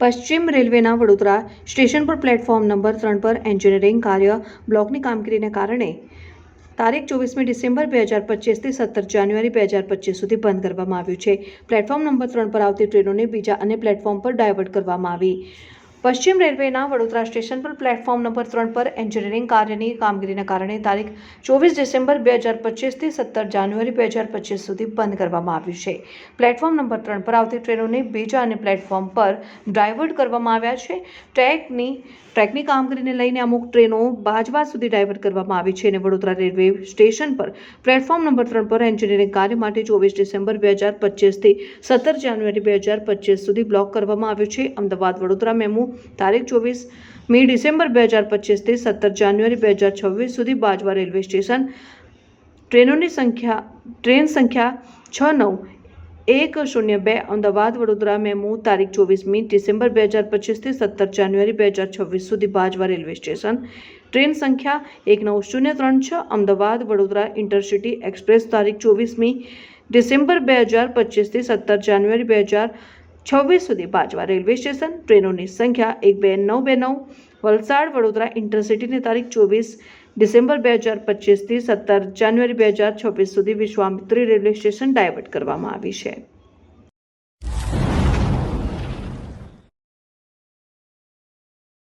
પશ્ચિમ રેલવેના વડોદરા સ્ટેશન પર પ્લેટફોર્મ નંબર 3 પર એન્જિનિયરિંગ કાર્ય બ્લોકની કામગીરીને કારણે તારીખ 24મી ડિસેમ્બર 2025થી 17 જાન્યુઆરી 2025 સુધી બંધ કરવામાં આવ્યું છે. પ્લેટફોર્મ નંબર 3 પર આવતી ટ્રેનોને બીજા અન્ય પ્લેટફોર્મ પર ડાયવર્ટ કરવામાં આવી. પશ્ચિમ રેલવેના વડોદરા સ્ટેશન પર પ્લેટફોર્મ નંબર 3 પર એન્જિનિયરિંગ કાર્યની કામગીરીને કારણે તારીખ 24 ડિસેમ્બર 2025થી 17 જાન્યુઆરી 2025 સુધી બંધ કરવામાં આવ્યું છે. પ્લેટફોર્મ નંબર 3 પર આવતી ટ્રેનોને બીજા અન્ય પ્લેટફોર્મ પર ડાયવર્ટ કરવામાં આવ્યા છે. ટ્રેકની કામગીરીને લઈને અમુક ટ્રેનો બાજવા સુધી ડાયવર્ટ કરવામાં આવી છે અને વડોદરા રેલવે સ્ટેશન પર પ્લેટફોર્મ નંબર 3 પર એન્જિનિયરિંગ કાર્ય માટે 24 ડિસેમ્બર 2025થી 17 જાન્યુઆરી 2025 સુધી બ્લોક કરવામાં આવ્યું છે. અમદાવાદ વડોદરા મેમુ તારીખ 24મી ડિસેમ્બર 2025થી 17 જાન્યુઆરી 2026 સુધી બાજવા રેલવે સ્ટેશન ટ્રેન સંખ્યા 69102 અમદાવાદ વડોદરા મેમુ તારીખ 24મી ડિસેમ્બર 2025થી 17 જાન્યુઆરી 2026 સુધી બાજવા રેલવે સ્ટેશન ટ્રેન સંખ્યા 19036 અમદાવાદ વડોદરા ઇન્ટરસિટી એક્સપ્રેસ તારીખ 24મી ડિસેમ્બર 2025થી 17 જાન્યુઆરી 2026 સુધી બાજવા રેલવે સ્ટેશન ટ્રેનોની સંખ્યા 12929 વલસાડ વડોદરા ઇન્ટરસિટીની તારીખ 24 ડિસેમ્બર 2025થી 17 જાન્યુઆરી 2026 સુધી વિશ્વામિત્રી રેલવે સ્ટેશન ડાયવર્ટ કરવામાં આવી છે.